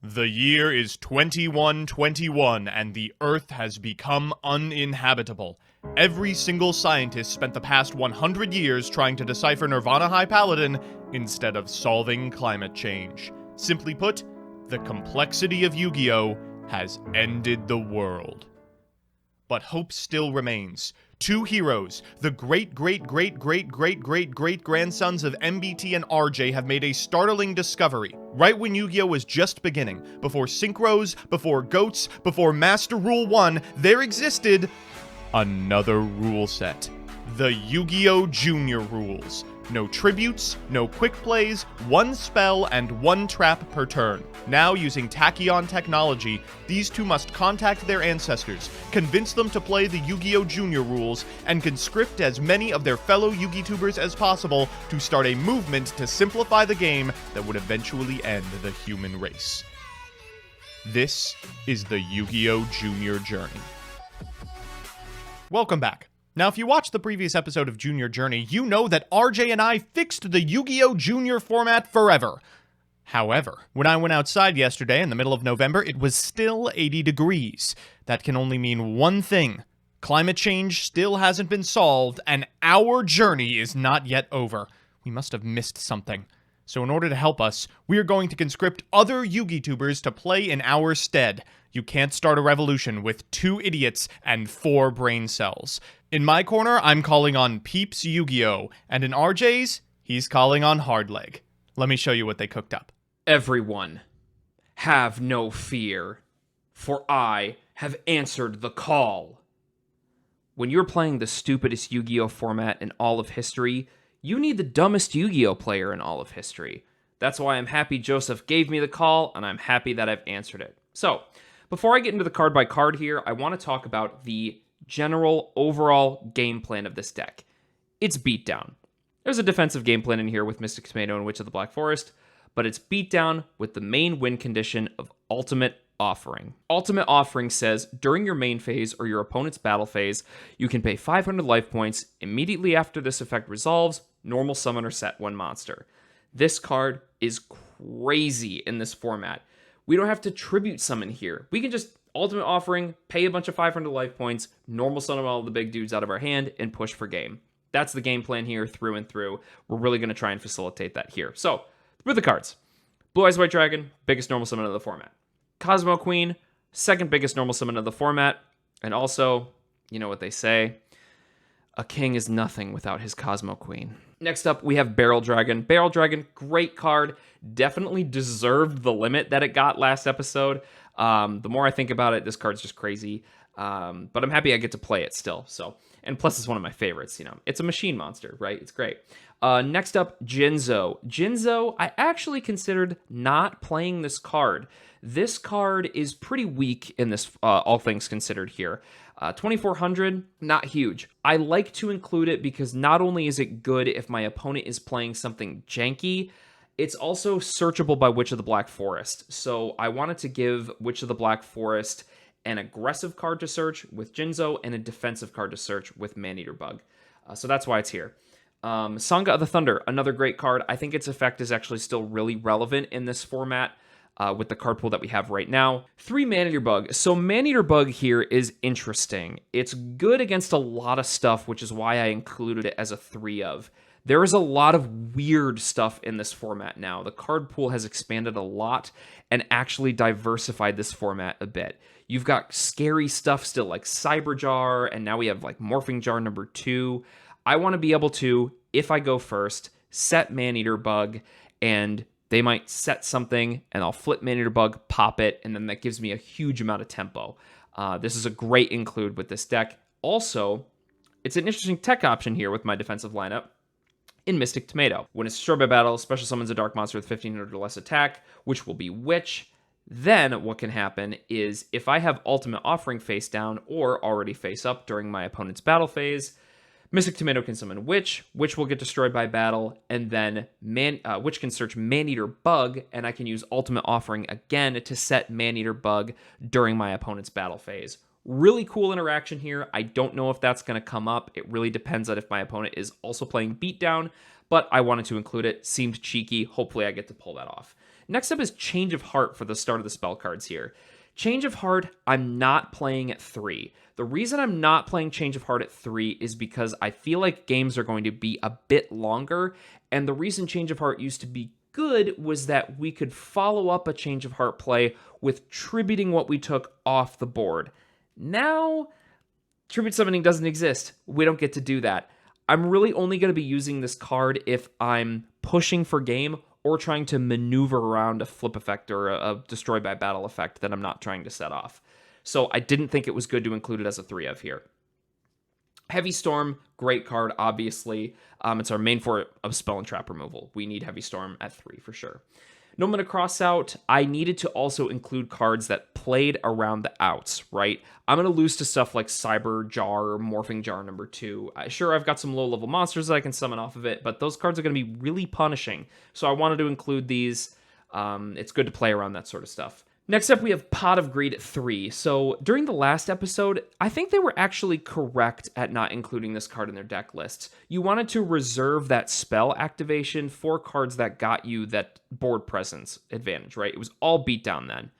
The year is 2121, and the Earth has become uninhabitable. Every single scientist spent the past 100 years trying to decipher Nirvana High Paladin instead of solving climate change. Simply put, the complexity of Yu-Gi-Oh! Has ended the world. But hope still remains. Two heroes, the great-great-great-great-great-great-grandsons of MBT and RJ, have made a startling discovery. Right when Yu-Gi-Oh! Was just beginning, before Synchros, before Goats, before Master Rule 1, there existed another rule set. The Yu-Gi-Oh! Junior rules. No tributes, no quick plays, one spell, and one trap per turn. Now, using Tachyon technology, these two must contact their ancestors, convince them to play the Yu-Gi-Oh! Junior rules, and conscript as many of their fellow Yu-Gi-Tubers as possible to start a movement to simplify the game that would eventually end the human race. This is the Yu-Gi-Oh! Junior Journey. Welcome back. Now, if you watched the previous episode of Junior Journey, you know that RJ and I fixed the Yu-Gi-Oh! Junior format forever. However, when I went outside yesterday in the middle of November, it was still 80 degrees. That can only mean one thing. Climate change still hasn't been solved, and our journey is not yet over. We must have missed something. So in order to help us, we are going to conscript other Yu-Gi-Tubers to play in our stead. You can't start a revolution with 2 idiots and 4 brain cells. In my corner, I'm calling on PeepsYGO, and in RJ's, he's calling on Hardleg. Let me show you what they cooked up. Everyone, have no fear, for I have answered the call. When you're playing the stupidest Yu-Gi-Oh! Format in all of history, you need the dumbest Yu-Gi-Oh! Player in all of history. That's why I'm happy Joseph gave me the call, and I'm happy that I've answered it. So, before I get into the card by card here, I want to talk about the general overall game plan of this deck. It's beatdown. There's a defensive game plan in here with Mystic Tomato and Witch of the Black Forest, but it's beatdown with the main win condition of Ultimate Offering. Ultimate Offering says, during your main phase or your opponent's battle phase, you can pay 500 life points. Immediately after this effect resolves, normal summon or set one monster. This card is crazy in this format. We don't have to tribute summon here. We can just Ultimate Offering, pay a bunch of 500 life points, normal summon all the big dudes out of our hand, and push for game. That's the game plan here through and through. We're really going to try and facilitate that here. So, with the cards. Blue Eyes White Dragon, biggest normal summon of the format. Cosmo Queen, second biggest normal summon of the format. And also, you know what they say, a king is nothing without his Cosmo Queen. Next up, we have Barrel Dragon. Barrel Dragon, great card. Definitely deserved the limit that it got last episode. The more I think about it, this card's just crazy. But I'm happy I get to play it still. So, and plus it's one of my favorites, you know. It's a machine monster, right? It's great. Next up, Jinzo. Jinzo, I actually considered not playing this card. This card is pretty weak in this, all things considered here. 2,400, not huge. I like to include it because not only is it good if my opponent is playing something janky, it's also searchable by Witch of the Black Forest. So I wanted to give Witch of the Black Forest an aggressive card to search with Jinzo and a defensive card to search with Maneater Bug. So that's why it's here. Sangha of the Thunder, another great card. I think its effect is actually still really relevant in this format with the card pool that we have right now. 3 Maneater Bug. So Maneater Bug here is interesting. It's good against a lot of stuff, which is why I included it as a 3 of. There is a lot of weird stuff in this format now. The card pool has expanded a lot and actually diversified this format a bit. You've got scary stuff still like Cyber Jar, and now we have like Morphing Jar number 2. I want to be able to, if I go first, set Maneater Bug, and they might set something, and I'll flip Maneater Bug, pop it, and then that gives me a huge amount of tempo. This is a great include with this deck. Also, it's an interesting tech option here with my defensive lineup in Mystic Tomato. When it's destroyed by battle, special summons a dark monster with 1,500 or less attack, which will be Witch. Then what can happen is if I have Ultimate Offering face down or already face up during my opponent's battle phase, Mystic Tomato can summon Witch, Witch will get destroyed by battle, and then Witch can search Maneater Bug, and I can use Ultimate Offering again to set Maneater Bug during my opponent's battle phase. Really cool interaction here. I don't know if that's going to come up. It really depends on if my opponent is also playing Beatdown, but I wanted to include it. Seemed cheeky. Hopefully I get to pull that off. Next up is Change of Heart for the start of the spell cards here. Change of Heart, I'm not playing at 3. The reason I'm not playing Change of Heart at 3 is because I feel like games are going to be a bit longer, and the reason Change of Heart used to be good was that we could follow up a Change of Heart play with tributing what we took off the board. Now, Tribute Summoning doesn't exist. We don't get to do that. I'm really only going to be using this card if I'm pushing for game or trying to maneuver around a flip effect or a destroy by battle effect that I'm not trying to set off. So I didn't think it was good to include it as a 3 of here. Heavy Storm, great card, obviously. It's our main for of spell and trap removal. We need Heavy Storm at 3 for sure. No Mana Crossout, I needed to also include cards that played around the outs, right? I'm going to lose to stuff like Cyber Jar or Morphing Jar number 2. Sure, I've got some low-level monsters that I can summon off of it, but those cards are going to be really punishing. So I wanted to include these. It's good to play around that sort of stuff. Next up, we have Pot of Greed at 3. So during the last episode, I think they were actually correct at not including this card in their deck lists. You wanted to reserve that spell activation for cards that got you that board presence advantage, right? It was all beatdown then.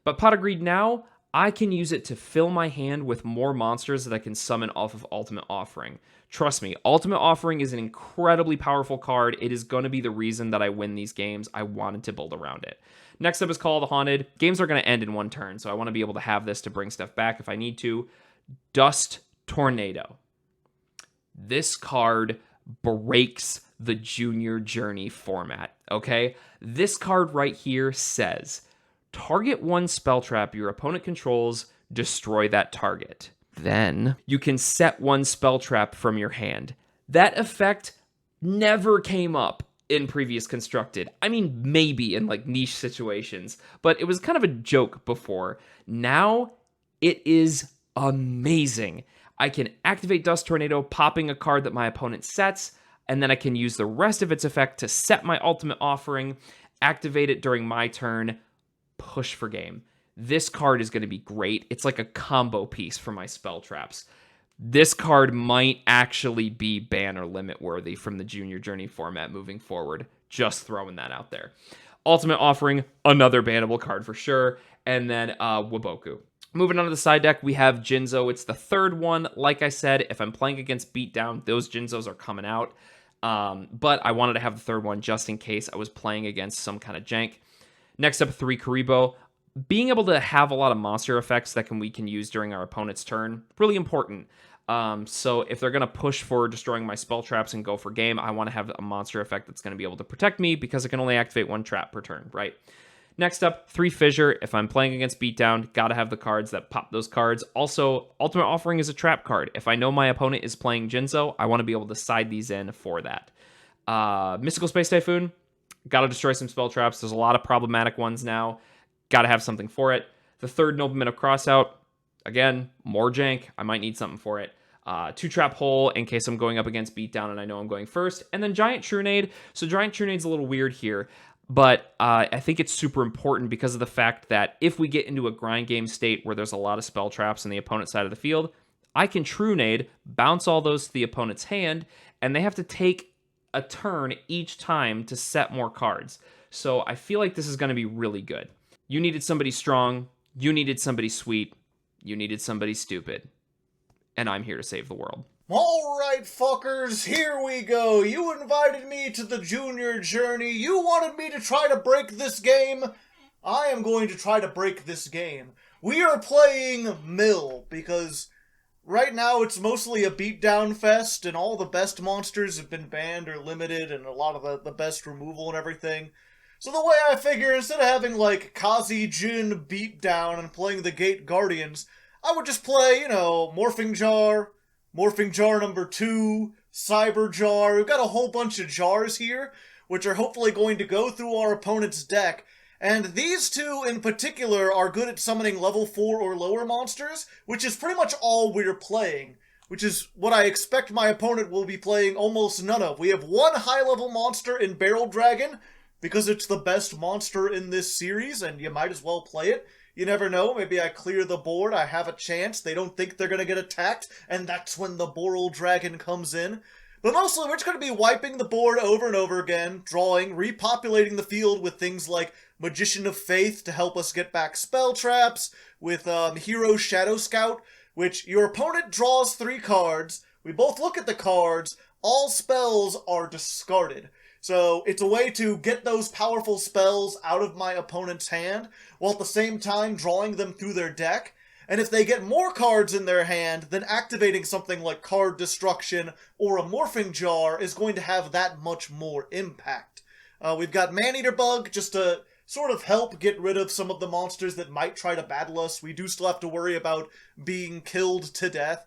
But Pot of Greed now, I can use it to fill my hand with more monsters that I can summon off of Ultimate Offering. Trust me, Ultimate Offering is an incredibly powerful card. It is going to be the reason that I win these games. I wanted to build around it. Next up is Call of the Haunted. Games are going to end in one turn, so I want to be able to have this to bring stuff back if I need to. Dust Tornado. This card breaks the Junior Journey format, okay? This card right here says, target one spell trap your opponent controls, destroy that target. Then you can set one spell trap from your hand. That effect never came up in previous constructed. I mean, maybe in like niche situations, but it was kind of a joke before. Now it is amazing. I can activate Dust Tornado, popping a card that my opponent sets, and then I can use the rest of its effect to set my Ultimate Offering, activate it during my turn, push for game. This card is going to be great. It's like a combo piece for my spell traps. This card might actually be ban or limit worthy from the Junior Journey format moving forward. Just throwing that out there. Ultimate Offering, another bannable card for sure. And then Waboku. Moving on to the side deck, we have Jinzo. It's the third one. Like I said, if I'm playing against Beatdown, those Jinzos are coming out. But I wanted to have the third one just in case I was playing against some kind of jank. Next up, 3 Karibo. Being able to have a lot of monster effects that we can use during our opponent's turn, really important. So if they're going to push for destroying my spell traps and go for game, I want to have a monster effect that's going to be able to protect me because it can only activate one trap per turn, right? Next up, 3 Fissure. If I'm playing against Beatdown, gotta have the cards that pop those cards. Also, Ultimate Offering is a trap card. If I know my opponent is playing Jinzo, I want to be able to side these in for that. Mystical Space Typhoon. Gotta destroy some spell traps. There's a lot of problematic ones now. Gotta have something for it. The third Nobleman of Crossout. Again, more jank. I might need something for it. 2 Trap Hole in case I'm going up against Beatdown and I know I'm going first. And then Giant Trunade. So Giant Trunade's a little weird here. But I think it's super important because of the fact that if we get into a grind game state where there's a lot of spell traps on the opponent's side of the field, I can Trunade, bounce all those to the opponent's hand, and they have to take a turn each time to set more cards. So I feel like this is going to be really good. You needed somebody strong. You needed somebody sweet. You needed somebody stupid. And I'm here to save the world. Alright, fuckers, here we go. You invited me to the Junior Journey. You wanted me to try to break this game. I am going to try to break this game. We are playing Mill, because right now it's mostly a beatdown fest, and all the best monsters have been banned or limited, and a lot of the best removal and everything. So the way I figure, instead of having, like, Kazi Jin beatdown and playing the Gate Guardians, I would just play, Morphing Jar number 2, Cyber Jar. We've got a whole bunch of jars here, which are hopefully going to go through our opponent's deck. And these two in particular are good at summoning level 4 or lower monsters, which is pretty much all we're playing, which is what I expect my opponent will be playing almost none of. We have one high-level monster in Barrel Dragon, because it's the best monster in this series, and you might as well play it. You never know, maybe I clear the board, I have a chance, they don't think they're gonna get attacked, and that's when the Boral Dragon comes in. But mostly, we're just going to be wiping the board over and over again, drawing, repopulating the field with things like Magician of Faith to help us get back spell traps, with Hero Shadow Scout, which your opponent draws 3 cards, we both look at the cards, all spells are discarded. So it's a way to get those powerful spells out of my opponent's hand, while at the same time drawing them through their deck. And if they get more cards in their hand, then activating something like Card Destruction or a Morphing Jar is going to have that much more impact. We've got Maneater Bug just to sort of help get rid of some of the monsters that might try to battle us. We do still have to worry about being killed to death.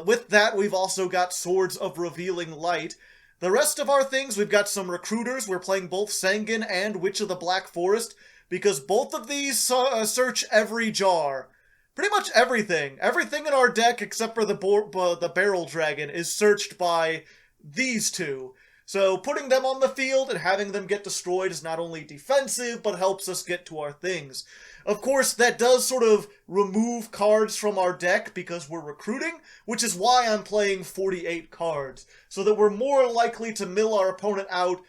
With that, we've also got Swords of Revealing Light. The rest of our things, we've got some Recruiters. We're playing both Sanguine and Witch of the Black Forest, because both of these search every jar. Pretty much everything. Everything in our deck except for the Barrel Dragon is searched by these two. So putting them on the field and having them get destroyed is not only defensive, but helps us get to our things. Of course, that does sort of remove cards from our deck because we're recruiting, which is why I'm playing 48 cards, so that we're more likely to mill our opponent out,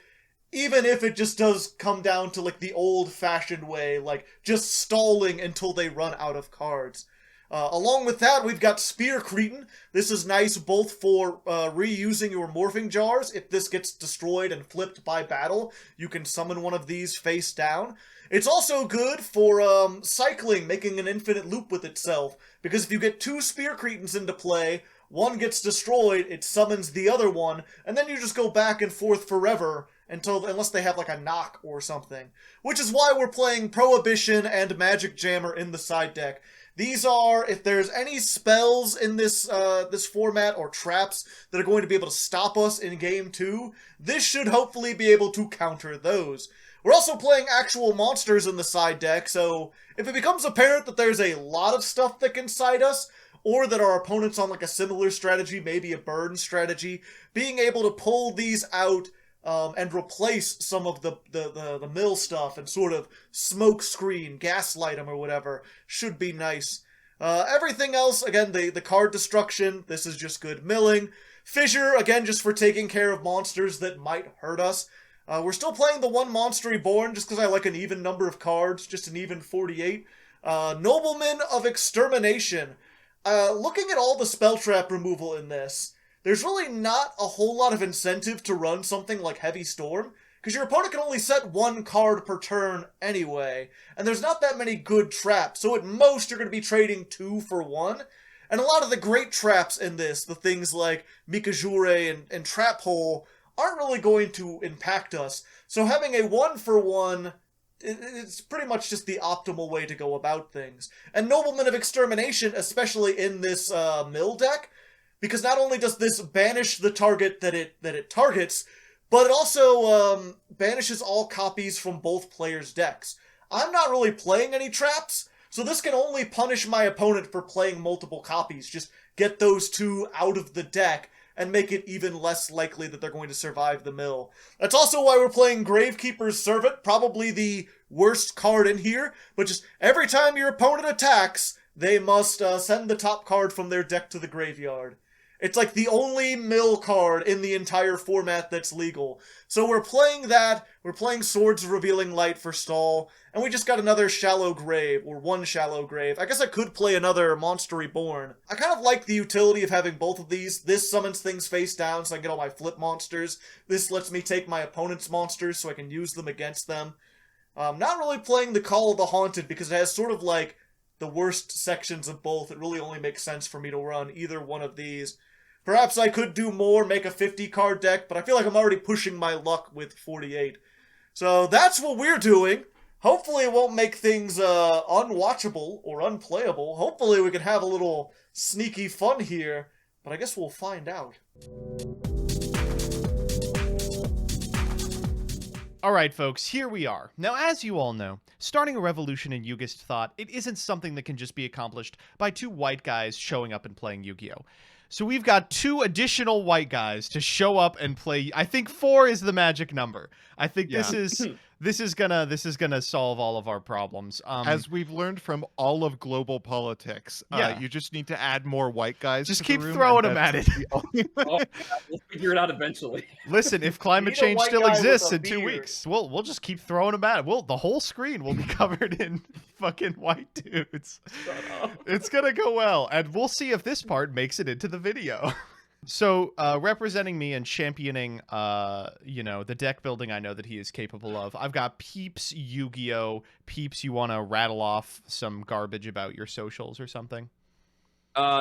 even if it just does come down to like the old-fashioned way, like just stalling until they run out of cards. Along with that, we've got Spear Cretin. This is nice both for reusing your Morphing Jars. If this gets destroyed and flipped by battle, you can summon one of these face down. It's also good for cycling, making an infinite loop with itself, because if you get 2 Spear Cretins into play, one gets destroyed, it summons the other one, and then you just go back and forth forever, unless they have like a knock or something. Which is why we're playing Prohibition and Magic Jammer in the side deck. These are, if there's any spells in this format or traps that are going to be able to stop us in Game 2, this should hopefully be able to counter those. We're also playing actual monsters in the side deck, so if it becomes apparent that there's a lot of stuff that can side us, or that our opponent's on like a similar strategy, maybe a burn strategy, being able to pull these out and replace some of the mill stuff and sort of smoke screen, gaslight them or whatever should be nice. Everything else, again, the card destruction, this is just good milling. Fissure, again, just for taking care of monsters that might hurt us. We're still playing the 1 Monster Reborn just because I like an even number of cards, just an even 48. Nobleman of Extermination. Looking at all the spell trap removal in this, there's really not a whole lot of incentive to run something like Heavy Storm, because your opponent can only set 1 card per turn anyway, and there's not that many good traps, so at most you're going to be trading 2 for 1, and a lot of the great traps in this, the things like Mikajure and Trap Hole, aren't really going to impact us, so having a 1 for 1... it's pretty much just the optimal way to go about things. And Nobleman of Extermination, especially in this mill deck, because not only does this banish the target that it targets, but it also banishes all copies from both players' decks. I'm not really playing any traps, so this can only punish my opponent for playing multiple copies. Just get those 2 out of the deck and make it even less likely that they're going to survive the mill. That's also why we're playing Gravekeeper's Servant, probably the worst card in here, but just every time your opponent attacks, they must send the top card from their deck to the graveyard. It's like the only mill card in the entire format that's legal. So we're playing that, we're playing Swords of Revealing Light for stall, and we just got another Shallow Grave, or 1 Shallow Grave. I guess I could play another Monster Reborn. I kind of like the utility of having both of these. This summons things face down so I can get all my flip monsters. This lets me take my opponent's monsters so I can use them against them. Not really playing the Call of the Haunted because it has sort of like the worst sections of both. It really only makes sense for me to run either one of these. Perhaps I could do more, make a 50-card deck, but I feel like I'm already pushing my luck with 48. So that's what we're doing. Hopefully it won't make things unwatchable or unplayable. Hopefully we can have a little sneaky fun here, but I guess we'll find out. Alright folks, here we are. Now as you all know, starting a revolution in Yugist thought, it isn't something that can just be accomplished by 2 white guys showing up and playing Yu-Gi-Oh! So we've got 2 additional white guys to show up and play. I think 4 is the magic number. I think this is This is gonna solve all of our problems. As we've learned from all of global politics, Yeah. you just need to add more white guys. Just to keep the room, throwing and them at that's it. the only Oh, yeah, we'll figure it out eventually. Listen, if climate need a change white still guy with exists a in 2 beard. weeks, we'll just keep throwing them at it. The whole screen will be covered in fucking white dudes. Shut up. It's gonna go well, and we'll see if this part makes it into the video. So, representing me and championing, the deck building I know that he is capable of, I've got Peeps Yu-Gi-Oh! Peeps, you want to rattle off some garbage about your socials or something?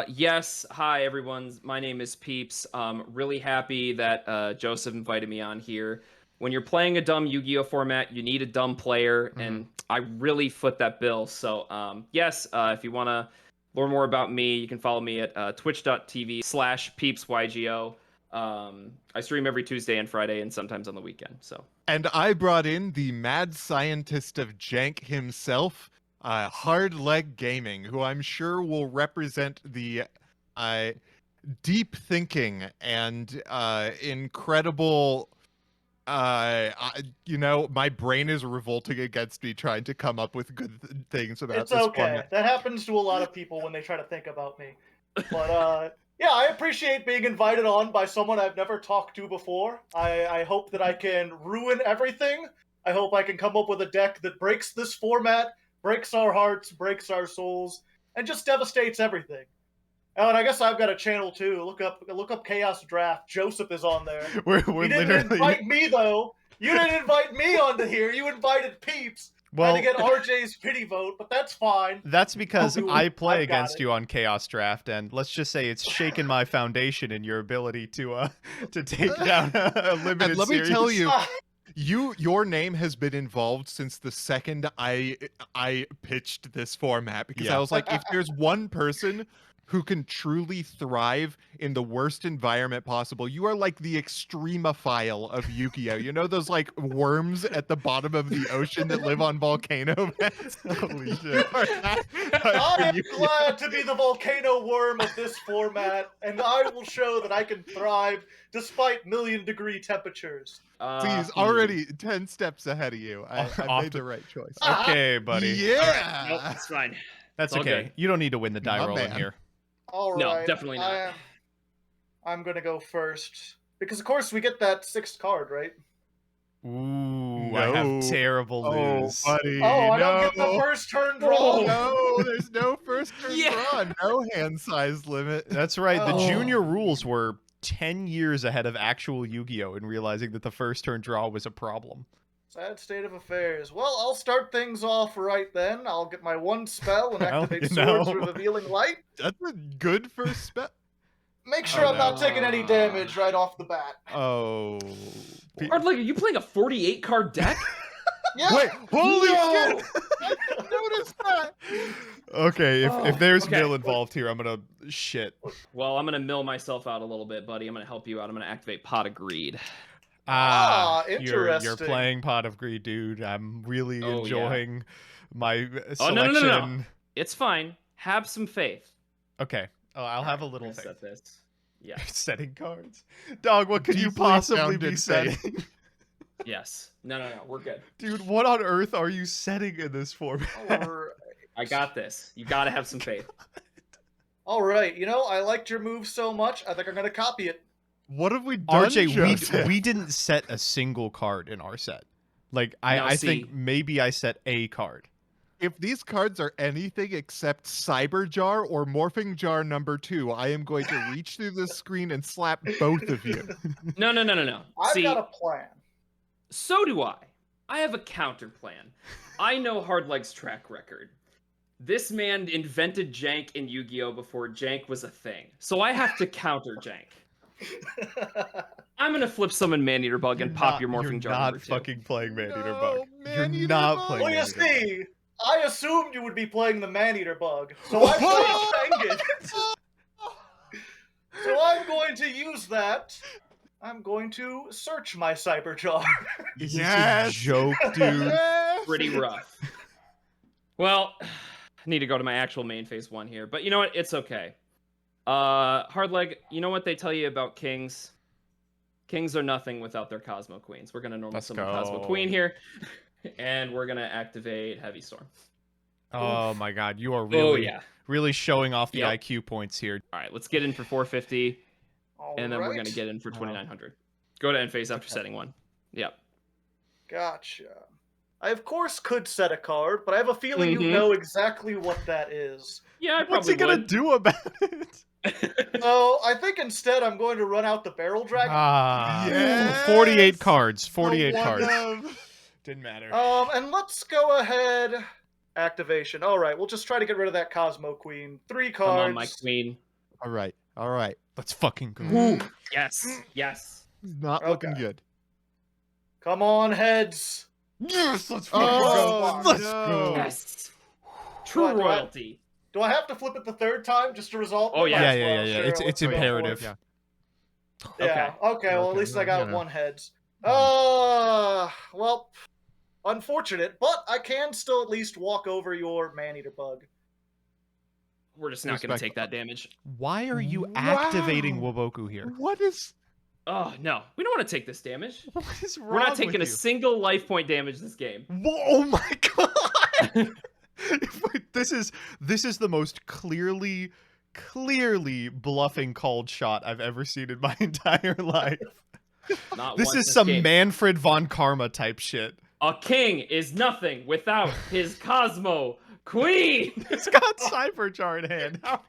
Yes. Hi, everyone. My name is Peeps. Really happy that Joseph invited me on here. When you're playing a dumb Yu-Gi-Oh format, you need a dumb player, and I really foot that bill. So, yes, if you want to learn more about me, you can follow me at twitch.tv/PeepsYGO. I stream every Tuesday and Friday, and sometimes on the weekend. So, And I brought in the mad scientist of jank himself, Hard Leg Gaming, who I'm sure will represent the deep thinking and incredible. My brain is revolting against me trying to come up with good things about It's this okay. format. That happens to a lot of people when they try to think about me. But yeah, I appreciate being invited on by someone I've never talked to before. I hope that I can ruin everything. I hope I can come up with a deck that breaks this format, breaks our hearts, breaks our souls, and just devastates everything. Oh, and I guess I've got a channel too. Look up Chaos Draft. Joseph is on there. We're You didn't literally. invite me though. You didn't invite me onto here. You invited Peeps. Well, Trying to get RJ's pity vote, but that's fine. that's because I'll do I it. play I've got against it. you on Chaos Draft, and let's just say it's shaken my foundation in your ability to take down a limited And let me series. tell you, Ah, your name has been involved since the second I pitched this format, because Yeah. I was like, if there's one person who can truly thrive in the worst environment possible, you are like the extremophile of Yu-Gi-Oh! You know those like worms at the bottom of the ocean that live on volcano vents? Holy shit. You are that type I of am Yu-Gi-Oh! glad to be the volcano worm of this format, and I will show that I can thrive despite million-degree temperatures. He's already 10 steps ahead of you. I Off made to- the right choice. Okay, buddy. Yeah. Nope, it's fine. That's It's all okay. good. You don't need to win the die My roll in man. here. All No, right, definitely not. I'm gonna go first because, of course, we get that sixth card, right? Ooh, I have No. terrible Oh, news. buddy. Oh, I don't no. get the first turn draw. No, there's no first turn Yeah. draw. No hand size limit. That's right. The Oh. junior rules were 10 years ahead of actual Yu-Gi-Oh! In realizing that the first turn draw was a problem. Sad state of affairs. Well, I'll start things off right then. I'll get my one spell and Well, activate you Swords know. Revealing Light. That's a good first spell. Make sure Oh, I'm not no. taking any damage right off the bat. Oh. Hard Leg, are you playing a 48 card deck? Yeah. Wait, holy No! shit! I didn't notice that. Okay, if there's okay. mill involved here, I'm gonna shit. Well, I'm gonna mill myself out a little bit, buddy. I'm gonna help you out. I'm gonna activate Pot of Greed. You're interesting. playing Pot of Greed, dude. I'm really Oh, yeah. enjoying my Oh, selection. no. It's fine. Have some faith. Okay. Oh, I'll have a I'm little gonna faith. set this. Yeah. Setting cards. Dog, what could you Deeply possibly be founded setting? faith. Yes. No. We're good. Dude, what on earth are you setting in this format? I got this. You gotta have some faith. All right. You know, I liked your move so much. I think I'm gonna copy it. What have we done, RJ, Joseph? we didn't set a single card in our set. Like, Now, I see- think maybe I set a card. If these cards are anything except Cyber Jar or Morphing Jar number 2, I am going to reach through the screen and slap both of you. No. I've See, got a plan. so do I. I have a counter plan. I know Hardleg's track record. This man invented jank in Yu-Gi-Oh! Before jank was a thing. So I have to counter jank. I'm gonna flip summon Maneater Bug and pop your Morphing Jar You're not number 2. fucking playing Maneater No, Bug. Maneater You're not Bug. playing Well, you Maneater Bug. see, I assumed you would be playing the Maneater Bug, so I played Fanged. So I'm going to use that. I'm going to search my Cyber Jar. Is Yes. this a joke, dude? Yes. Pretty rough. Well, I need to go to my actual main phase 1 here, but you know what? It's okay. Hardleg, you know what they tell you about kings? Kings are nothing without their Cosmo Queens. We're going to normal Let's summon Cosmo go. Queen here. And we're going to activate Heavy Storm. Oh my god, you are Oh, really, yeah. really showing off the Yep. IQ points here. All right, let's get in for 450. And then we're going to Alright. get in for 2,900. Go to end phase after setting one. Yep. Gotcha. I, of course, could set a card, but I have a feeling you know exactly what that is. Yeah, I What's he probably gonna would. do about it? So, I think instead I'm going to run out the Barrel Dragon. Ah, Yes! 48 cards. The 48 one cards. of- Didn't matter. And let's go ahead. Activation. Alright, we'll just try to get rid of that Cosmo Queen. 3 Come cards. on, my queen. All right. Let's fucking go. Ooh, yes, yes. Not looking Okay. good. Come on, heads. Yes, let's fucking Oh, go. Let's no. go. Yes. True What, do I- royalty. Do I have to flip it the 3rd time just to resolve? Oh, yeah. Might as Yeah. well, sure, It's let's go for it. imperative. Yeah. Yeah. Okay. Well, at Okay, least I well, got you know. 1 heads. Well, unfortunate, but I can still at least walk over your man-eater bug. We're just not going to take that damage. Why are you Wow. activating Woboku here? What is? Oh, no. We don't want to take this damage. What is wrong We're not taking a with you? single life point damage this game. Whoa, oh my god! this is the most clearly bluffing called shot I've ever seen in my entire life. Not This once is some game. Manfred von Karma type shit. A king is nothing without his Cosmo Queen. It's got Cyberjar in hand. How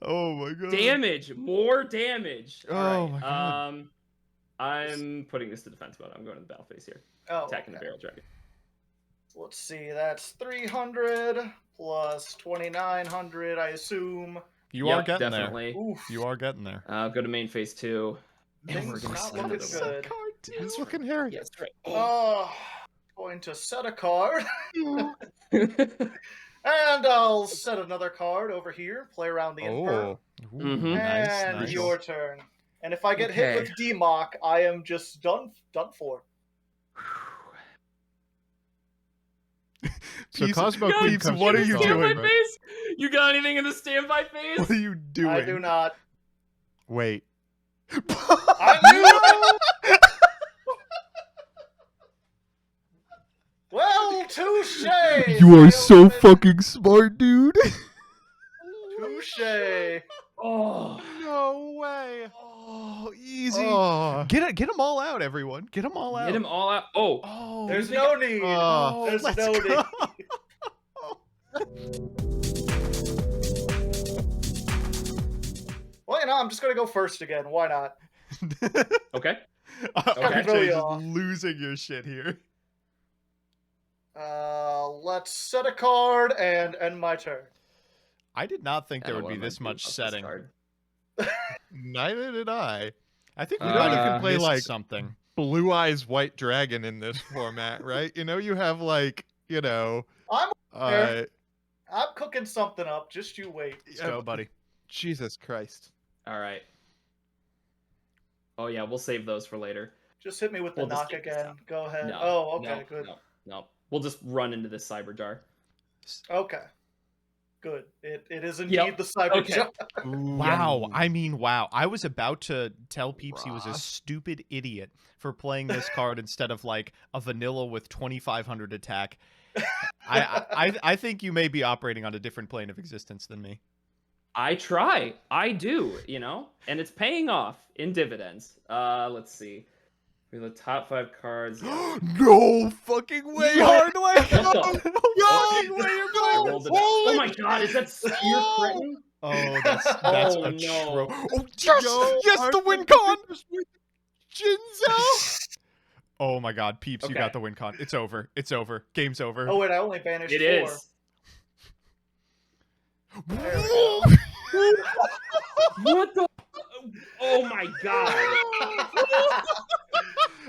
oh my god. Damage, more damage. Oh All my right. God. I'm putting this to defense mode. I'm going to the battle phase here. Oh, Attacking the okay. barrel dragon. Let's see. That's 300 plus 2,900, I assume. You are Yep, getting definitely. Oof. there. You are getting there. Go to main phase 2. And we're Things gonna not send looking it good. away. Card too. It's looking hairy. Yes, right. Going to set a card. And I'll set another card over here. Play around the Emperor. Oh. Ooh, Mhm. nice, And nice. your turn. And if I get hit Okay. with D-Mock, I am just done for. So Peeps- Cosmo You got Queen Peeps, comes what to are you solve standby doing? it. phase? You got anything in the standby phase? What are you doing? I do not. Wait. I knew it! Well, touche! fucking smart, dude. Touche! Oh, No way. Oh, easy. Oh. Get them all out, everyone. Get them all out. get him all out. Oh, Oh, There's think no need. Oh, There's let's no go. Well, you know, I'm just gonna go first again. Why not? okay. RJ throw you just off. losing your shit here. Let's set a card and end my turn. I did not think there I would don't be wanna this do much about this setting. card. Neither did I. I think we You might know, you have can play, missed like, something. Blue Eyes White Dragon in this format, right? You know, you have like, you know, I'm uh, I'm cooking something up. Just you wait. Let's go, buddy. Jesus Christ. All right. Oh yeah, we'll save those for later. Just hit me with the We'll just knock keep this again. up. Go ahead. No. Oh, okay, no, good. No. We'll just run into this cyber jar. Okay. Good. It is indeed Yep. the cyber Okay. jar. Wow. I mean, wow. I was about to tell Peeps he was a Ross. stupid idiot for playing this card instead of like a vanilla with 2,500 attack. I think you may be operating on a different plane of existence than me. I try. I do, you know? And it's paying off in dividends. Let's see. For the top 5 cards. Yeah. No fucking way, What? Hardway! What the- No fucking way you're I going! rolled it out. Oh my god, is that spear critting? Oh, that's Oh, a no. Oh, yes! Yo, Yes, the win con! Jinzo! Oh my god, Peeps, you Okay. got the win con. It's over. It's over. Game's over. Oh wait, I only banished It 4. is. There we go. What the? Oh my god.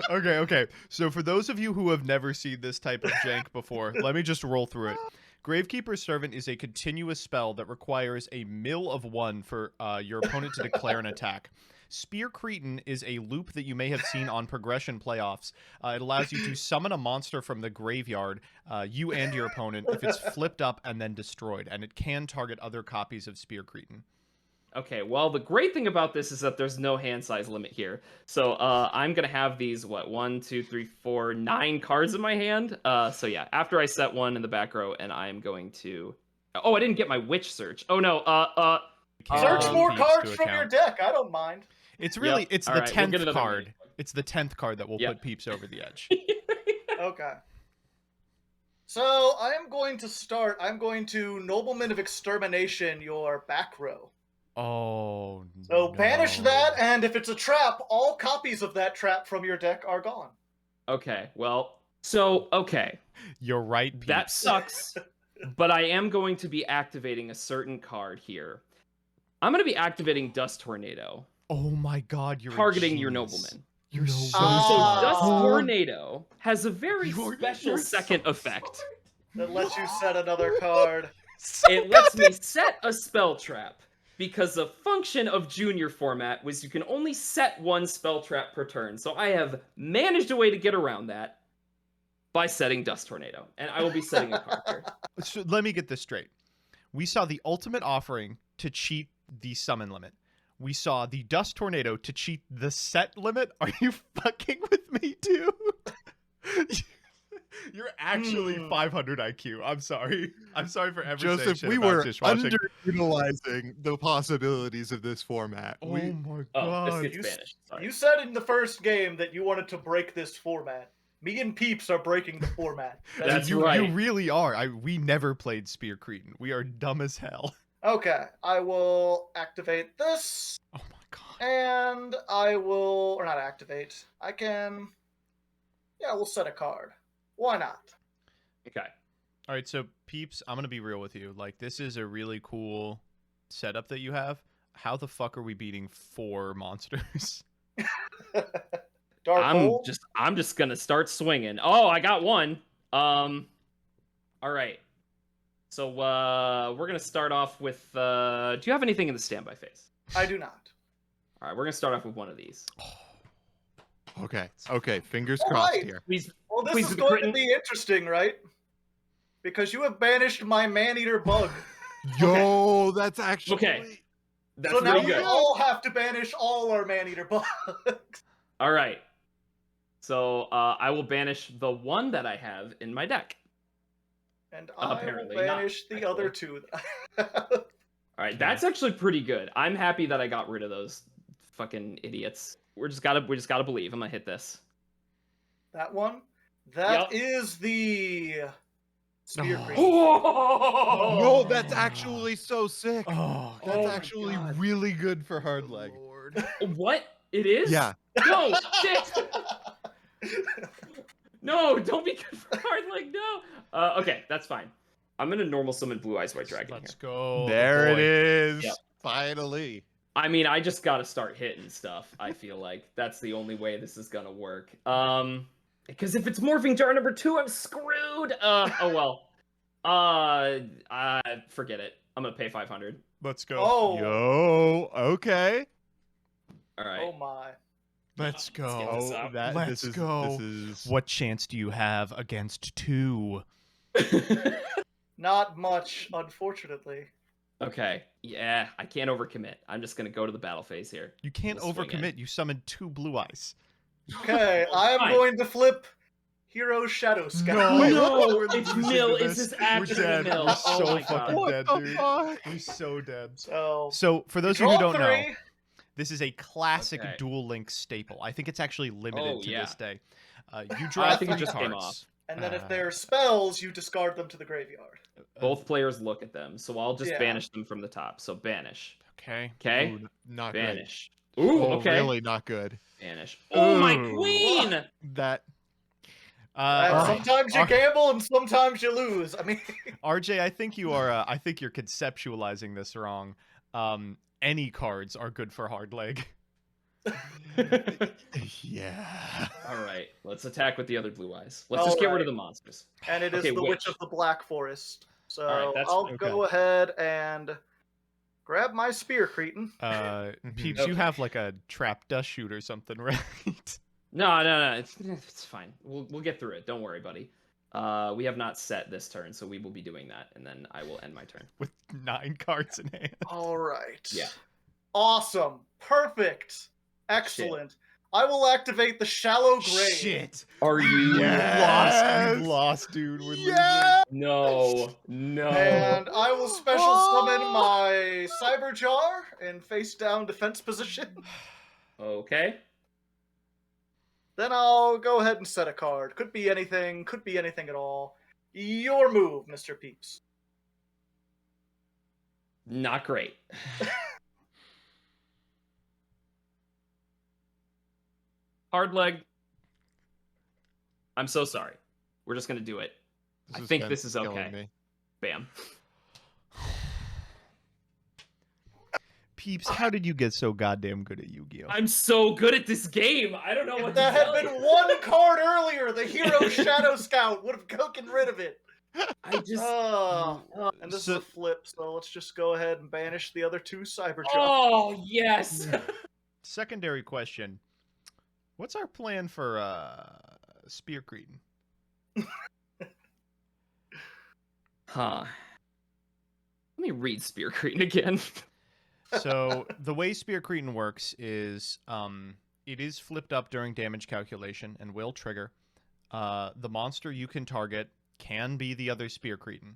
Okay. So for those of you who have never seen this type of jank before, let me just roll through it. Gravekeeper's Servant is a continuous spell that requires a mill of 1 for your opponent to declare an attack. Spear Cretin is a loop that you may have seen on Progression Playoffs. It allows you to summon a monster from the graveyard, you and your opponent, if it's flipped up and then destroyed, and it can target other copies of Spear Cretin. Okay, well, the great thing about this is that there's no hand size limit here. So I'm going to have these, what, 1, 2, 3, 4, 9 cards in my hand. So yeah, after I set one in the back row, and I am going to... Oh, I didn't get my Witch Search. Oh, no. Search hold more Peeps cards to from your account. deck. I don't mind. It's really, Yep. it's All the right, we'll get 10th another card. mini. It's the 10th card that will Yep. put Peeps over the edge. Okay. So I am going to start. I'm going to Nobleman of Extermination your back row. Oh, So banish that, no. and if it's a trap, all copies of that trap from your deck are gone. Okay, well, so, okay. You're right, Peeps. That sucks, but I am going to be activating a certain card here. I'm going to be activating Dust Tornado, Oh my god, you're a targeting your genius. Nobleman. You're so So Ah. Dust smart. Tornado has a very You're special so second effect. That lets you set another card. It lets me set a spell trap, because the function of Junior format was you can only set one spell trap per turn. So I have managed a way to get around that by setting Dust Tornado, and I will be setting a card here. So let me get this straight. We saw the ultimate offering to cheat the summon limit. We saw the Dust Tornado to cheat the set limit. Are you fucking with me, dude? You're actually 500 IQ. I'm sorry. I'm sorry for ever saying Joseph, shit we about were dishwashing. underutilizing the possibilities of this format. Oh We my Oh, god. this gets banished. Sorry. You said in the first game that you wanted to break this format. Me and Peeps are breaking the format. That's you, right. You really are. We never played Spear Cretin. We are dumb as hell. Okay, I will activate this, Oh my god. and I will, or not activate. I can, yeah, we'll set a card. Why not? Okay. All right, so Peeps, I'm going to be real with you. Like, this is a really cool setup that you have. How the fuck are we beating 4 monsters? Dark Hole? I'm just gonna start swinging. Oh, I got one. All right. So we're gonna start off with. Do you have anything in the standby phase? I do not. All right, we're gonna start off with one of these. Okay, fingers All crossed right. here. Please, Well, this please is do the going to Critin. be interesting, right? Because you have banished my man-eater bug. Yo, that's actually Okay. That's So now really we good. all have to banish all our man-eater bugs. All right. So I will banish the one that I have in my deck. And I Apparently will not, banish the actually. other 2. All right, that's actually pretty good. I'm happy that I got rid of those fucking idiots. We just gotta believe. I'm gonna hit this. That one? That Yep. is the Spear Oh. Cretin. No, that's actually so sick. Oh, That's Oh my actually God. really good for hard leg. What? It is? Yeah. No, shit. No, don't be good for hard leg. No. Okay, that's fine. I'm gonna normal summon Blue Eyes White Dragon let's here. go. There it boy. is. Yep. Finally. I mean, I just gotta start hitting stuff. I feel like that's the only way this is gonna work. Because if it's morphing jar number 2, I'm screwed. Oh well. Forget it. I'm gonna pay 500. Let's go. Oh. Yo, okay. All right. Oh my. Let's get this go. up. Let's go. This is What chance do you have against 2? Not much, unfortunately. Okay. Yeah, I can't overcommit. I'm just gonna go to the battle phase here. You can't We'll swing overcommit. You summoned 2 blue eyes. Okay, I am Fine. going to flip Hero Shadow Scout. No. Wait, No, what the- We're it's losing Mill. to Is this. this actually We're dead. Mill? We're Oh so my fucking God. what dead, the dude. fuck? We're so dead. So, So, for those of you who draw don't know, 3, this is a classic Okay. Duel Link staple. I think it's actually limited Oh, to yeah. this day. You draw I think it 3 just came cards. off. and then if Uh, they're spells, you discard them to the graveyard. Both players look at them, so I'll just Yeah. banish them from the top. So banish. Okay. Okay. Ooh, not Banish. good. Ooh, Oh, okay. really not good. Banish. Oh my Ooh. queen! That Sometimes you R- gamble and sometimes you lose. I mean, RJ, I think you are. I think you're conceptualizing this wrong. Any cards are good for hard leg. yeah. All right, let's attack with the other blue eyes. Let's All just get rid right. of the monsters. and it is Okay, the Witch Witch. of the Black Forest. So All right, that's I'll fine. go ahead and grab my Spear Cretin. Peeps, Okay. you have like a trap dust shoot or something, right? No, it's fine. We'll get through it. Don't worry, buddy. We have not set this turn, so we will be doing that, and then I will end my turn. With 9 cards in hand. All right. Yeah. Awesome. Perfect. Excellent. I will activate the Shallow Grave. Shit. Are you? Yes! We've lost, dude. We're Yeah! No. No. And I will special summon my Cyber Jar in face down defense position. Okay. Then I'll go ahead and set a card. Could be anything at all. Your move, Mr. Peeps. Not great. Hard leg. I'm so sorry. We're just gonna do it. I think this is okay. Me. Bam. Peeps, how did you get so goddamn good at Yu-Gi-Oh? I'm so good at this game. I don't know what If that to had tell been you. one card earlier, the Hero Shadow Scout would have gotten rid of it. I just. And this So- is a flip, so let's just go ahead and banish the other two Cyber Jar. Oh yes. Secondary question. What's our plan for Spear Cretin? Huh. Let me read Spear Cretin again. So the way Spear Cretin works is it is flipped up during damage calculation and will trigger. The monster you can target can be the other Spear Cretin.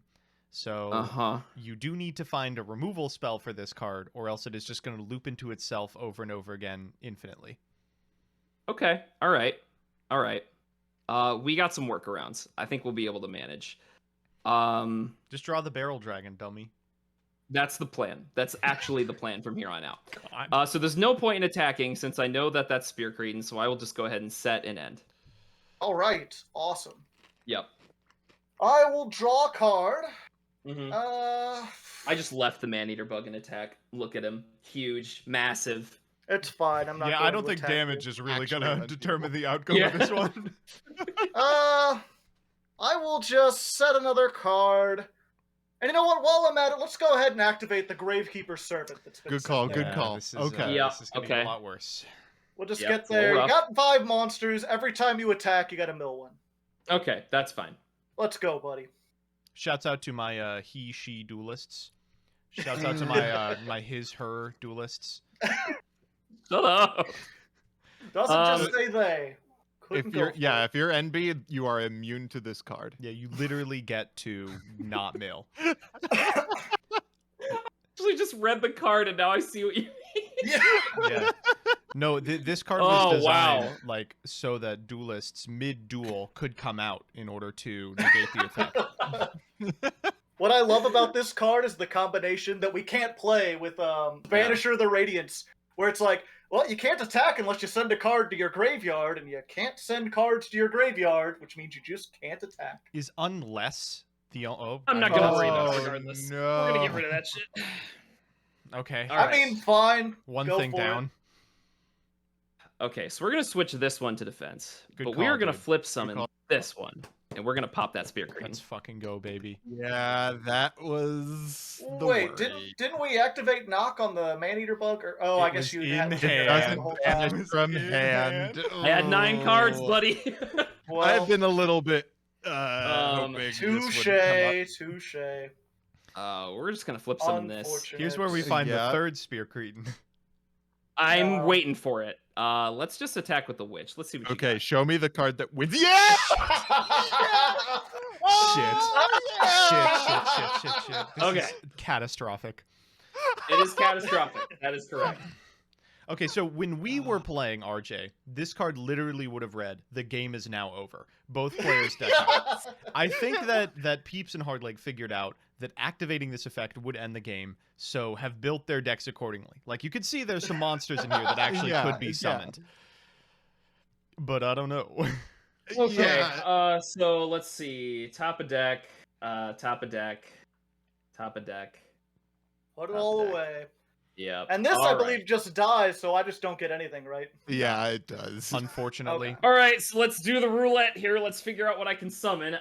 So you do need to find a removal spell for this card, or else it is just going to loop into itself over and over again infinitely. Okay. All right. All right. We got some workarounds. I think we'll be able to manage. Just draw the barrel dragon, dummy. That's the plan. That's actually the plan from here on out. God. So there's no point in attacking since I know that that's Spear Cretin, so I will just go ahead and set and end. All right, awesome. Yep. I will draw a card. Mm-hmm. I I just left the Man-Eater bug in attack. Look at him. Huge, massive. It's fine. I'm not. Yeah, going I don't to think attack damage you. is really Actually, going to that's determine beautiful. the outcome of Yeah. this one. I will just set another card. And you know what? While I'm at it, let's go ahead and activate the Gravekeeper's Servant. That's been Good sent call, there. good call. This is, Okay. Yeah, this is going to okay. get a lot worse. We'll just Yep, get it's a little there. You rough. got 5 monsters. Every time you attack, you got to mill one. Okay, that's fine. Let's go, buddy. Shouts out to my he, she duelists. Shouts out to my my his, her duelists. Shut up. Doesn't Um, just say they. Couldn't If go you're for yeah, it. if you're NB, you are immune to this card. Yeah, you literally get to not mill. Actually just read the card and now I see what you mean. Yeah. Yeah. No, this card Oh, was designed wow. like so that duelists mid-duel could come out in order to negate the effect. What I love about this card is the combination that we can't play with Banisher of the Radiance, where it's like, well, you can't attack unless you send a card to your graveyard, and you can't send cards to your graveyard, which means you just can't attack. Is unless the I'm not gonna worry about it Oh, regardless. no. We're gonna get rid of that shit. Okay. All I right. mean, fine. One go thing for it. down. Okay, so we're gonna switch this one to defense, Good but we call, are gonna dude. flip summon call. this one, and we're gonna pop that Spear Cretin. Let's fucking go, baby. Yeah, that was the Wait, worry. didn't we activate knock on the Man-Eater bug? Or, oh, I It guess was you in had hand. the Doesn't whole banish time. from in hand. hand. I had 9 cards, Oh. buddy. Well, I've been a little bit hoping this wouldn't come up. touche. We're just gonna flip summon this. Unfortunate. Here's where we find Yeah. the third Spear Cretin. I'm waiting for it. Let's just attack with the witch. Let's see what you Okay, got. show me the card that with yeah. Shit. This Okay. is catastrophic. It is catastrophic. That is correct. Okay, so when we were playing RJ, this card literally would have read, "The game is now over." Both players deck out. I think that Peeps and Hardleg figured out that activating this effect would end the game, so have built their decks accordingly. Like, you could see there's some monsters in here that actually Yeah, could be yeah. summoned. But I don't know. Okay. Yeah. So let's see. Top of deck. Top of deck. Top of deck. Put it Top all deck. away. Yep. And this, All I right. believe, just dies, so I just don't get anything, right? Yeah, it does. Unfortunately. Okay. All right, so let's do the roulette here. Let's figure out what I can summon.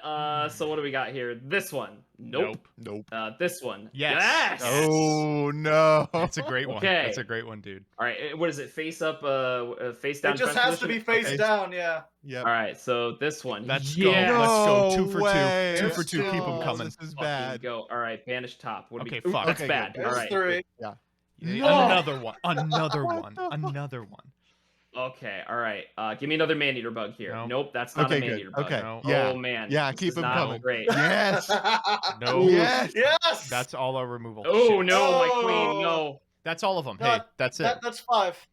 So what do we got here? This one. Nope. Nope. This one. Yes. Oh no. That's a great one. Okay. That's a great one, dude. All right. What is it? Face up. Face down. It just defense has to be position? face Okay. down, yeah. Yep. All right. So this one. Let's yeah. go. Let's go. 2 No for 2. way. 2 for 2. Keep them Oh, coming. This is Fucking bad. Go. All right. Banish top. What do Okay, we... Ooh, fuck. That's Okay, bad. good. All There's right. 3. No! Another one. Another What one. the fuck? Another one. Okay, all right. Give me another man-eater bug here. No. Nope, that's not a Okay, good. man-eater bug. Okay. No. Yeah. Oh man. Yeah, this keep is him not coming. great. Yes. No. Yes. Yes! That's all our removal. Oh Shit. no, my Oh. queen, no. That's all of them. No, Hey, that's it. That's 5.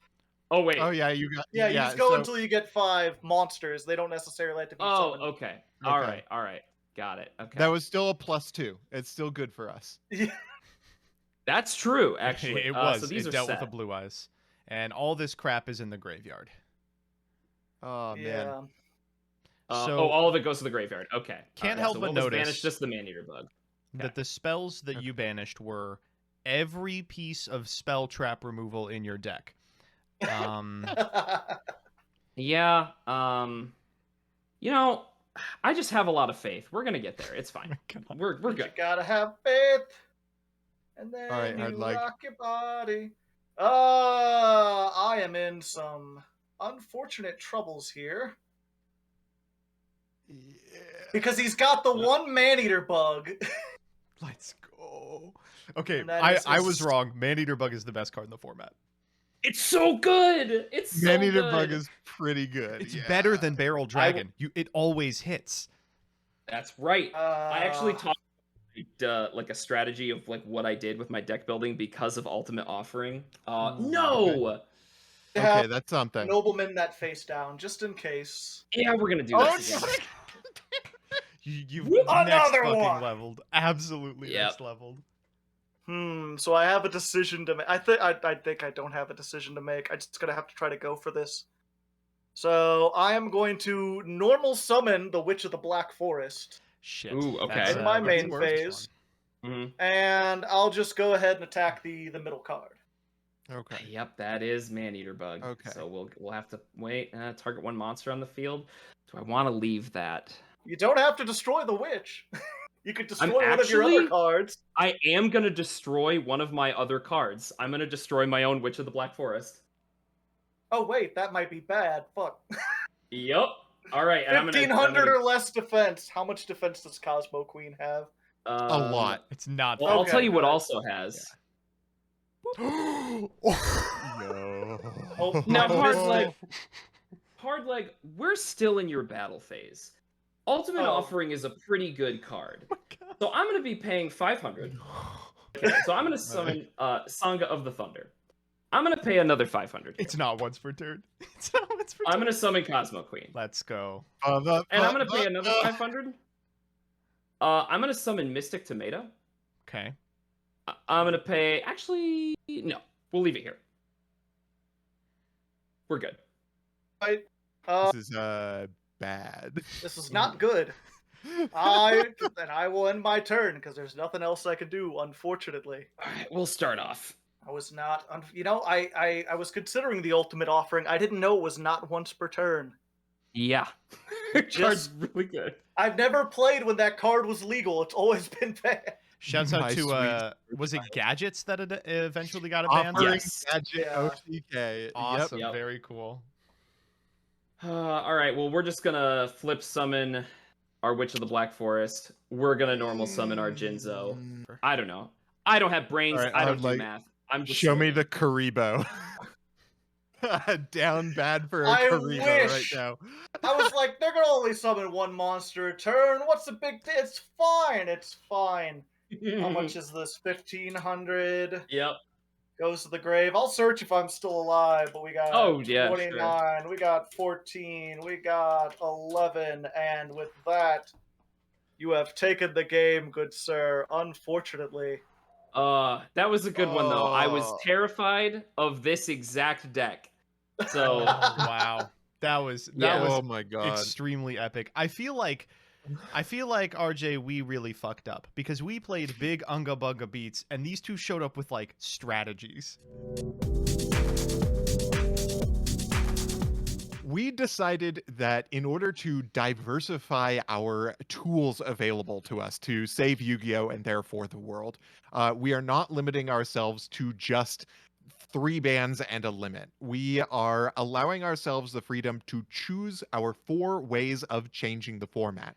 Oh wait. Oh yeah, you got. Yeah, you just go so, until you get 5 monsters. They don't necessarily have to be Oh, summoned. okay. Okay. All right. Got it. Okay. That was still a +2. It's still good for us. Yeah. That's true, actually. It was. So these it are dealt set. with the blue eyes. And all this crap is in the graveyard. Oh man. Yeah. So- all of it goes to the graveyard. Okay. Can't All right, help so but what was notice banished? Just the man-eater bug. that the spells that you banished were every piece of spell trap removal in your deck. Yeah. You know, I just have a lot of faith. We're gonna get there. It's fine. We're You good. gotta have faith. And then All right, you I'd like- rock your body. I am in some unfortunate troubles here. Yeah. Because he's got the one man-eater bug. Let's go. Okay, And that I is was just- wrong. Man-Eater Bug is the best card in the format. It's so good. It's so Man-eater good. bug is pretty good. It's yeah. better than Barrel Dragon. It always hits. That's right. I actually Uh, talked like a strategy of like what I did with my deck building because of Ultimate Offering. No. have Okay, that's something. noblemen that face down, just in case. Yeah, we're gonna do Oh, this again. You've Whoop. next Another fucking one! leveled. Absolutely Yep. next leveled. So I have a decision to make. I think I don't have a decision to make. I just gonna have to try to go for this. So I am going to normal summon the Witch of the Black Forest, Ooh, Shit. okay. That's, In my that's main the worst phase. one. Mhm. and I'll just go ahead and attack the middle card. Okay. Yep, that is Man-Eater Bug. Okay. So we'll have to wait. Target one monster on the field. Do I want to leave that? You don't have to destroy the witch. You could destroy one of your actually- other cards. I am gonna destroy one of my other cards. I'm gonna destroy my own Witch of the Black Forest. Oh wait, that might be bad. Fuck. Yep. All right. And I'm gonna 1500 or less defense. How much defense does Cosmo Queen have? A lot. It's not. Well, I'll Okay, tell you what good. also has. No. Oh, Now, I hard missed leg. it. Hard leg. We're still in your battle phase. Ultimate Oh. Offering is a pretty good card. So I'm gonna be paying 500. Okay, so I'm gonna summon Sangha of the Thunder. I'm gonna pay another 500. It's not once per turn. It's not once per I'm turn. gonna summon Cosmo Queen. Let's go. And I'm gonna pay another 500. I'm gonna summon Mystic Tomato. Okay. I'm gonna pay. Actually, no. We'll leave it here. We're good. Right. This is bad. This is not good. I will end my turn because there's nothing else I can do. Unfortunately, All right, we'll start off. I was not. I was considering the ultimate offering. I didn't know it was not once per turn. Yeah. Just- Card's really good. I've never played when that card was legal. It's always been bad. Shouts out My to sweet was it Gadgets that it eventually got a ban? Offering Yes. gadget Yeah. OTK. Awesome. Yep. Very cool. All right. Well, we're just gonna flip summon our Witch of the Black Forest. We're gonna normal summon our Jinzo. I don't know. I don't have brains. All right, I I don't would do like- math. I'm just Show me saying. the Karibo. Down bad for a I Karibo right wish. now. I was like, they're gonna only summon one monster a turn. What's the big deal? It's fine. It's fine. How much is this? 1500 Yep. goes to the grave. I'll search if I'm still alive. But we got Oh, yeah, sure. 29. We got 14. We got 11. And with that, you have taken the game, good sir. Unfortunately. That was a good one though. I was Oh. terrified of this exact deck. So Oh, wow. That was Yeah. Oh my god. extremely epic. I feel like RJ, we really fucked up because we played big Unga Bunga beats, and these two showed up with like strategies. We decided that in order to diversify our tools available to us to save Yu-Gi-Oh! And therefore the world, we are not limiting ourselves to just 3 bans and a limit. We are allowing ourselves the freedom to choose our 4 ways of changing the format.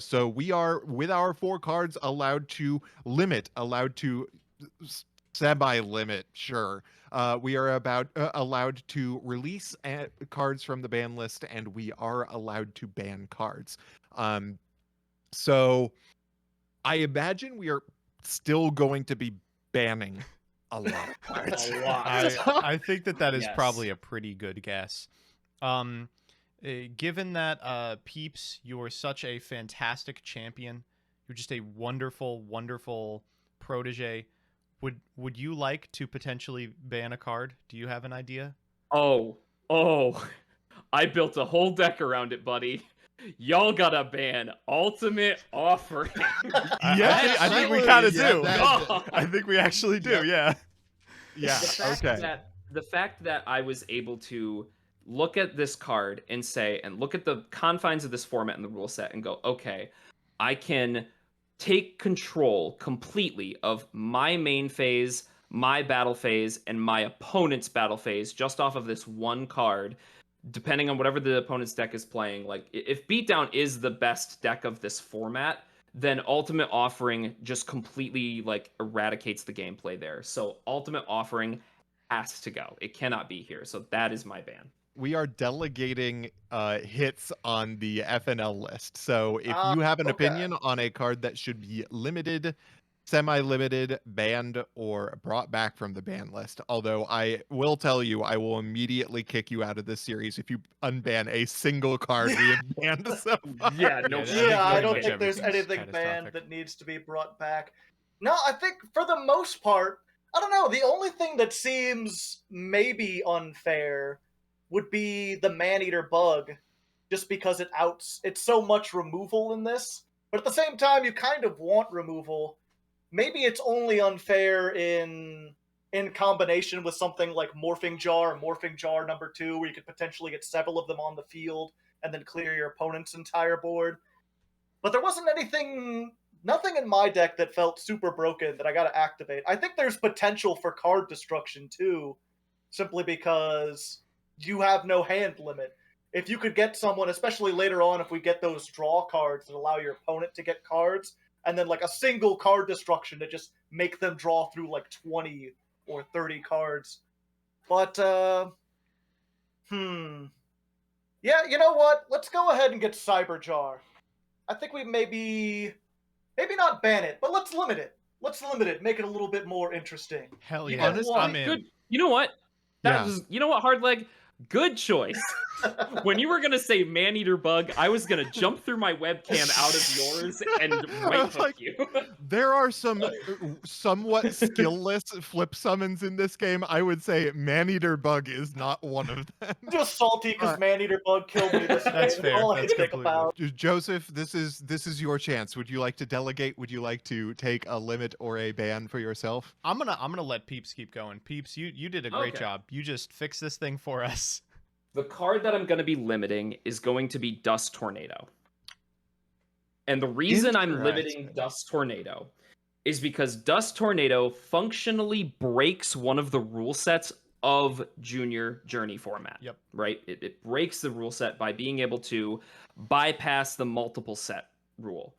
So we are, with our 4 cards, allowed to limit, allowed to Semi-limit, sure. We are allowed to release cards from the ban list, and we are allowed to ban cards. So I imagine we are still going to be banning a lot of cards. A lot. I think that is Yes. probably a pretty good guess. Given that Peeps, you're such a fantastic champion, you're just a wonderful, wonderful protege. Would you like to potentially ban a card? Do you have an idea? Oh, I built a whole deck around it, buddy. Y'all gotta ban Ultimate Offering. I think we Actually, kind of yeah, do. God. I think we actually do. Yeah. Yeah, okay. The fact that I was able to look at this card and say, and look at the confines of this format and the rule set and go, okay, I can take control completely of my main phase, my battle phase, and my opponent's battle phase just off of this one card, depending on whatever the opponent's deck is playing. Like, if Beatdown is the best deck of this format, then Ultimate Offering just completely like eradicates the gameplay there. So Ultimate Offering has to go. It cannot be here. So that is my ban. We are delegating hits on the FNL list. So if Ah, you have an okay. opinion on a card that should be limited, semi-limited, banned, or brought back from the ban list, although I will tell you, I will immediately kick you out of this series if you unban a single card we have banned so far. Yeah, no Yeah, shit. Yeah, I pretty don't much think there's everything's anything banned catastrophic. that needs to be brought back. No, I think for the most part, I don't know. The only thing that seems maybe unfair would be the Maneater bug, just because it's so much removal in this. But at the same time, you kind of want removal. Maybe it's only unfair in combination with something like Morphing Jar or Morphing Jar #2, where you could potentially get several of them on the field and then clear your opponent's entire board. But there wasn't nothing in my deck that felt super broken that I got to activate. I think there's potential for card destruction too, simply because you have no hand limit. If you could get someone, especially later on, if we get those draw cards that allow your opponent to get cards, and then like a single card destruction to just make them draw through like 20 or 30 cards. But, yeah, you know what? Let's go ahead and get Cyberjar. I think we maybe not ban it, but let's limit it. Let's limit it, make it a little bit more interesting. Hell You yeah. get Honestly, one. I'm in. Good. You know what? That Yeah. was. You know what, Hardleg? Good choice. When you were gonna say Maneater bug, I was gonna jump through my webcam out of yours and right was hook like, you. There are some somewhat skillless flip summons in this game. I would say Maneater Bug is not one of them. I'm just salty because Maneater bug killed me this That's game. fair. All I That's can think completely about. Joseph, this is your chance. Would you like to delegate? Would you like to take a limit or a ban for yourself? I'm gonna let Peeps keep going. Peeps, you did a great Okay. job. You just fix this thing for us. The card that I'm going to be limiting is going to be Dust Tornado. And the reason I'm limiting Interesting. Dust Tornado is because Dust Tornado functionally breaks one of the rule sets of Junior Journey format. Yep. Right? It breaks the rule set by being able to bypass the multiple set rule.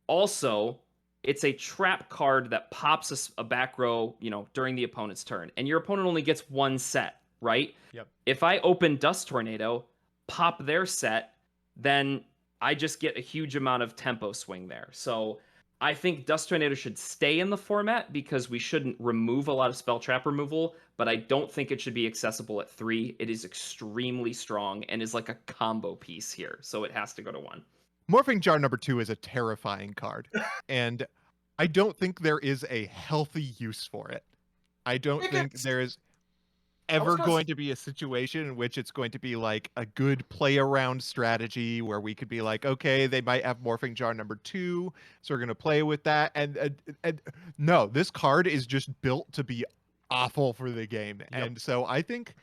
Also, it's a trap card that pops a back row, during the opponent's turn. And your opponent only gets one set, right? Yep. If I open Dust Tornado, pop their set, then I just get a huge amount of tempo swing there. So I think Dust Tornado should stay in the format because we shouldn't remove a lot of spell trap removal, but I don't think it should be accessible at 3. It is extremely strong and is like a combo piece here. So it has to go to 1. Morphing Jar #2 is a terrifying card, and I don't think there is a healthy use for it. I don't think there is ever going to be a situation in which it's going to be like a good play around strategy where we could be like, okay, they might have Morphing Jar #2, so we're going to play with that. And no, this card is just built to be awful for the game. Yep. And so I think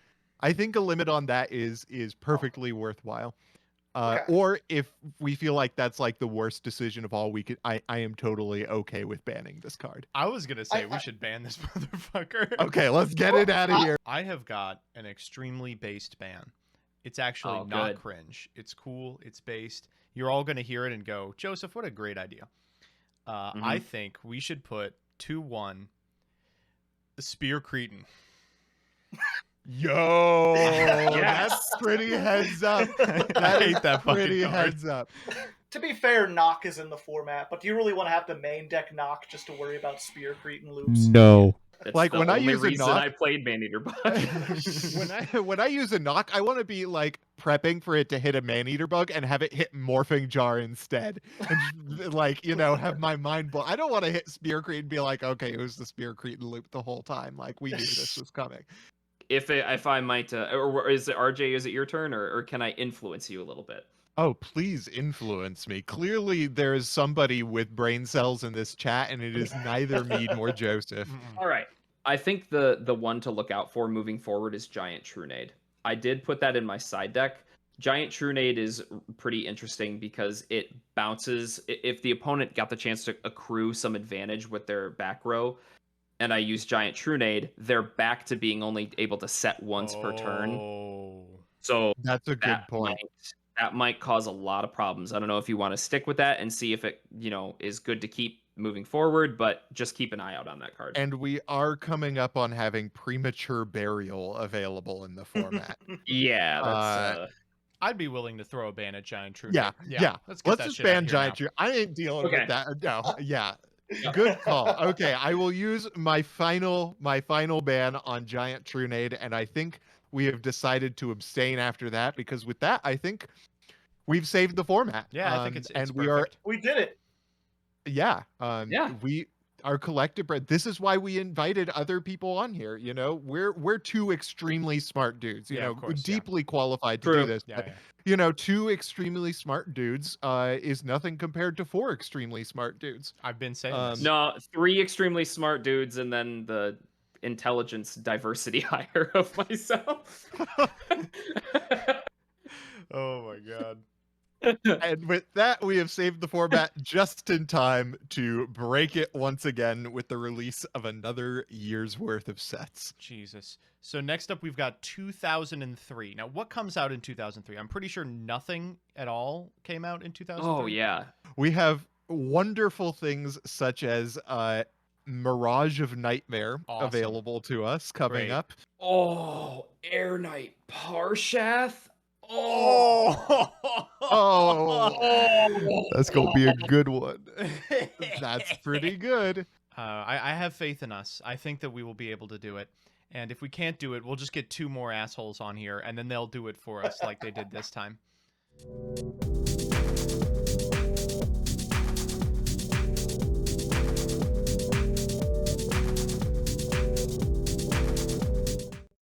a limit on that is perfectly worthwhile. Okay. Or if we feel like that's like the worst decision of all, I am totally okay with banning this card. I was gonna say we should ban this motherfucker. Okay, let's get it out of here. I have got an extremely based ban. It's actually Oh, not good. cringe. It's cool. It's based. You're all gonna hear it and go, Joseph, what a great idea. I think we should put 2-1 Spear Cretan. Yo, Yes. that's pretty heads up. I That is hate that fucking pretty card. heads up. To be fair, knock is in the format, but do you really want to have the main deck knock just to worry about Spear Cretan loops? No. That's Like, the when I only use a reason knock- I played Maneater Bug. when I use a knock, I want to be like prepping for it to hit a Maneater Bug and have it hit Morphing Jar instead, and just, like, you know, have my mind blown. I don't want to hit Spear Cretan and be like, okay, it was the Spear Cretan loop the whole time. Like, we knew this was coming. If I might, or is it RJ? Is it your turn, or can I influence you a little bit? Oh, please influence me. Clearly, there is somebody with brain cells in this chat, and it is neither me nor Joseph. All right. I think the one to look out for moving forward is Giant Trunade. I did put that in my side deck. Giant Trunade is pretty interesting because it bounces. If the opponent got the chance to accrue some advantage with their back row, and I use Giant Trunade, they're back to being only able to set once per turn. Oh. So That's a good point. That might cause a lot of problems. I don't know if you want to stick with that and see if it, is good to keep moving forward, but just keep an eye out on that card. And we are coming up on having Premature Burial available in the format. Yeah, that's I'd be willing to throw a ban at Giant True. Yeah. Let's get that just shit out of ban here Giant now. True. I ain't dealing Okay. with that. No. Yeah. Good call. Okay, I will use my final ban on Giant Trunade, and I think we have decided to abstain after that because with that, I think we've saved the format. Yeah, I think it's and perfect. We did it. Yeah. we our collective bread. This is why we invited other people on here. You know, we're two extremely smart dudes. You Yeah, know, of course, yeah. deeply qualified to True. do this. Yeah, but, yeah. you know, two extremely smart dudes is nothing compared to four extremely smart dudes. I've been saying this. No, 3 extremely smart dudes and then the intelligence diversity hire of myself. Oh my god. And with that, we have saved the format just in time to break it once again with the release of another year's worth of sets. Jesus. So next up we've got 2003. Now what comes out in 2003? I'm pretty sure nothing at all came out in 2003. Oh yeah. We have wonderful things such as Mirage of Nightmare Awesome. available to us coming Great. up. Oh, Air Knight Parshath. Oh. Oh, That's going to be a good one. that's pretty good. I have faith in us. I think that we will be able to do it. And if we can't do it, we'll just get 2 more assholes on here, and then they'll do it for us like they did this time.